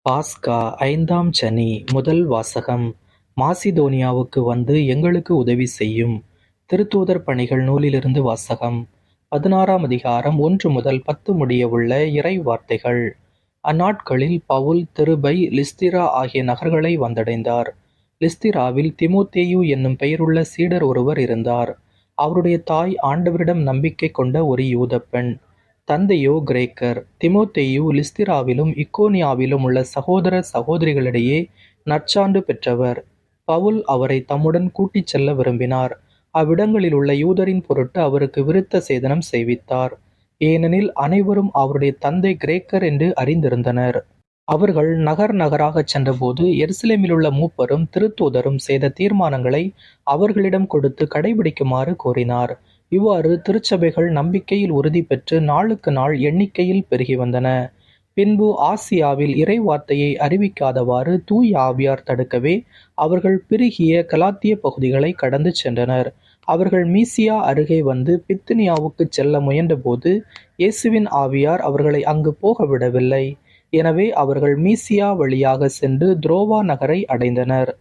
பாஸ்கா ஐந்தாம் சனி. முதல் வாசகம். மாசிதோனியாவுக்கு வந்து எங்களுக்கு உதவி செய்யும். திருத்தூதர் பணிகள் நூலிலிருந்து வாசகம். 16ஆம் அதிகாரம் 1 முதல் 10 முடிய உள்ள இறை வார்த்தைகள். அந்நாட்களில் பவுல் திறுபை, லிஸ்திரா ஆகிய நகர்களை வந்தடைந்தார். லிஸ்திராவில் திமோத்தேயு என்னும் பெயருள்ள சீடர் ஒருவர் இருந்தார். அவருடைய தாய் ஆண்டவரிடம் நம்பிக்கை கொண்ட ஒரு யூதப் பெண். தந்தையோ கிரேக்கர். திமோத்தேயு லிஸ்திராவிலும் இக்கோனியாவிலும் உள்ள சகோதர சகோதரிகளிடையே நற்சான்று பெற்றவர். பவுல் அவரை தம்முடன் கூட்டிச் செல்ல விரும்பினார். அவ்விடங்களில் உள்ள யூதரின் பொருட்டு அவருக்கு விருத்த சேதனம் செய்வித்தார். ஏனெனில் அனைவரும் அவருடைய தந்தை கிரேக்கர் என்று அறிந்திருந்தனர். அவர்கள் நகர் நகராகச் சென்றபோது எருசலேமிலுள்ள மூப்பரும் திருத்தூதரும் செய்த தீர்மானங்களை அவர்களிடம் கொடுத்து கடைபிடிக்குமாறு கோரினார். இவ்வாறு திருச்சபைகள் நம்பிக்கையில் உறுதி பெற்று நாளுக்கு நாள் எண்ணிக்கையில் பெருகி வந்தன. பின்பு ஆசியாவில் இறை வார்த்தையை அறிவிக்காதவாறு தூய ஆவியார் தடுக்கவே அவர்கள் பிரிகிய கலாத்திய பகுதிகளை கடந்து சென்றனர். அவர்கள் மீசியா அருகே வந்து பித்துனியாவுக்கு செல்ல முயன்றபோது இயேசுவின் ஆவியார் அவர்களை அங்கு போக விடவில்லை. எனவே அவர்கள் மீசியா வழியாக சென்று துரோவா நகரை அடைந்தனர்.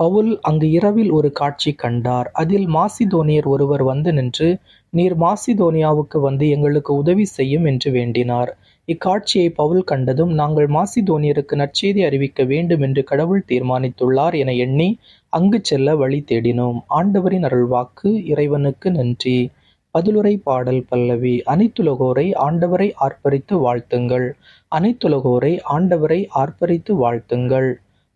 பவுல் அங்கு இரவில் ஒரு காட்சி கண்டார். அதில் மாசிதோனியர் ஒருவர் வந்து நின்று, நீர் மாசிதோனியாவுக்கு வந்து எங்களுக்கு உதவி செய்யும் என்று வேண்டினார். இக்காட்சியை பவுல் கண்டதும், நாங்கள் மாசிதோனியருக்கு நற்செய்தி அறிவிக்க வேண்டும் என்று கடவுள் தீர்மானித்துள்ளார் என எண்ணி அங்கு செல்ல வழி தேடினோம். ஆண்டவரின் அருள்வாக்கு. இறைவனுக்கு நன்றி. பதிலுரை பாடல் பல்லவி. அனைத்துலகோரை ஆண்டவரை ஆர்ப்பரித்து வாழ்த்துங்கள். அனைத்துலகோரை ஆண்டவரை ஆர்ப்பரித்து வாழ்த்துங்கள்.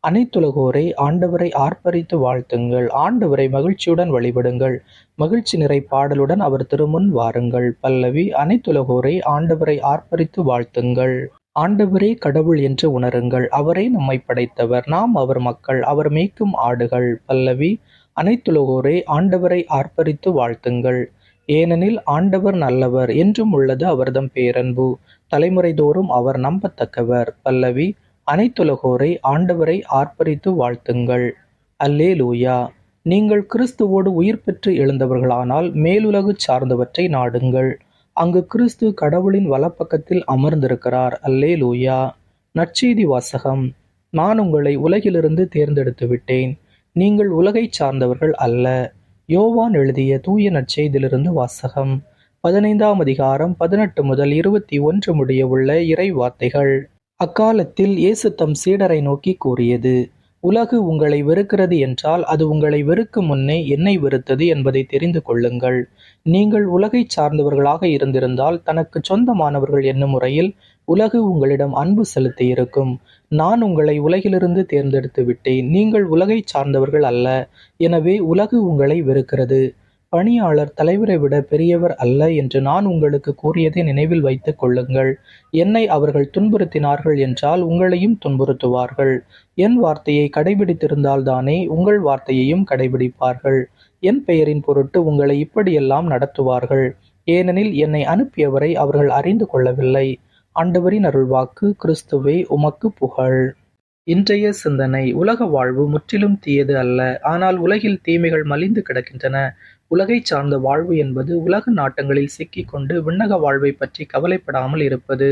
அனைத்துலகோரை ஆண்டவரை ஆர்ப்பரித்து வாழ்த்துங்கள். ஆண்டவரை மகிழ்ச்சியுடன் வழிபடுங்கள். மகிழ்ச்சி நிறை பாடலுடன் அவர் திருமுன் வாருங்கள். பல்லவி. அனைத்துலகோரை ஆண்டவரை ஆர்ப்பரித்து வாழ்த்துங்கள். ஆண்டவரே கடவுள் என்று உணருங்கள். அவரே நம்மை படைத்தவர், நாம் அவர் மக்கள், அவர் மேய்க்கும் ஆடுகள். பல்லவி. அனைத்துலகோரை ஆண்டவரை ஆர்ப்பரித்து வாழ்த்துங்கள். ஏனெனில் ஆண்டவர் நல்லவர், என்றும் உள்ளது அவர்தம் பேரன்பு. தலைமுறை தோறும் அவர் நம்பத்தக்கவர். பல்லவி. அனைத்துலகோரை ஆண்டவரை ஆர்ப்பரித்து வாழ்த்துங்கள். அல்லேலூயா. நீங்கள் கிறிஸ்துவோடு உயிர் பெற்று எழுந்தவர்களானால் மேலுலகு சார்ந்தவற்றை நாடுங்கள். அங்கு கிறிஸ்து கடவுளின் வலப்பக்கத்தில் அமர்ந்திருக்கிறார். அல்லேலூயா. நற்செய்தி வாசகம். நான் உங்களை உலகிலிருந்து தேர்ந்தெடுத்து விட்டேன், நீங்கள் உலகை சார்ந்தவர்கள் அல்ல. யோவான் எழுதிய தூய நற்செய்தியிலிருந்து வாசகம். 15ஆம் அதிகாரம் 18 முதல் 21 முடிய உள்ள இறை வார்த்தைகள். அக்காலத்தில் இயேசு தம் சீடரை நோக்கி கூறியது, உலகு உங்களை வெறுக்கிறது என்றால் அது உங்களை வெறுக்கும் முன்னே என்னை வெறுத்தது என்பதை தெரிந்து கொள்ளுங்கள். நீங்கள் உலகை சார்ந்தவர்களாக இருந்திருந்தால் தனக்கு சொந்தமானவர்கள் என்னும் முறையில் உலகு உங்களிடம் அன்பு செலுத்தியிருக்கும். நான் உங்களை உலகிலிருந்து தேர்ந்தெடுத்து விட்டேன், நீங்கள் உலகை சார்ந்தவர்கள் அல்ல. எனவே உலகு உங்களை வெறுக்கிறது. பணியாளர் தலைவரை விட பெரியவர் அல்ல என்று நான் உங்களுக்கு கூறியதை நினைவில் வைத்துக் கொள்ளுங்கள். என்னை அவர்கள் துன்புறுத்தினார்கள் என்றால் உங்களையும் துன்புறுத்துவார்கள். என் வார்த்தையை கடைபிடித்திருந்தால்தானே உங்கள் வார்த்தையையும் கடைபிடிப்பார்கள். என் பெயரின் பொருட்டு உங்களை இப்படியெல்லாம் நடத்துவார்கள். ஏனெனில் என்னை அனுப்பியவரை அவர்கள் அறிந்து கொள்ளவில்லை. ஆண்டவரின் அருள்வாக்கு. கிறிஸ்துவே உமக்கு புகழ். இன்றைய சிந்தனை. உலக வாழ்வு முற்றிலும் தீயது அல்ல, ஆனால் உலகில் தீமைகள் மலிந்து கிடக்கின்றன. உலகை சார்ந்த வாழ்வு என்பது உலக நாட்டங்களில் சிக்கிக்கொண்டு விண்ணக வாழ்வை பற்றி கவலைப்படாமல் இருப்பது.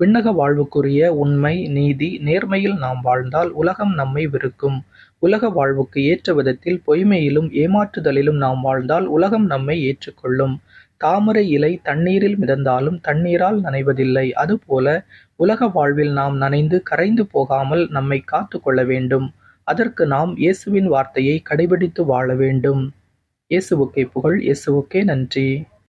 விண்ணக வாழ்வுக்குரிய உண்மை, நீதி, நேர்மையில் நாம் வாழ்ந்தால் உலகம் நம்மை வெறுக்கும். உலக வாழ்வுக்கு ஏற்ற விதத்தில் பொய்மையிலும் ஏமாற்றுதலிலும் நாம் வாழ்ந்தால் உலகம் நம்மை ஏற்றுக்கொள்ளும். தாமரை இலை தண்ணீரில் மிதந்தாலும் தண்ணீரால் நனைவதில்லை. அதுபோல உலக வாழ்வில் நாம் நனைந்து கரைந்து போகாமல் நம்மை காத்து கொள்ள வேண்டும். அதற்கு நாம் இயேசுவின் வார்த்தையை கடைபிடித்து வாழ வேண்டும். இயேசுவுக்கே புகழ். இயேசுவுக்கே நன்றி.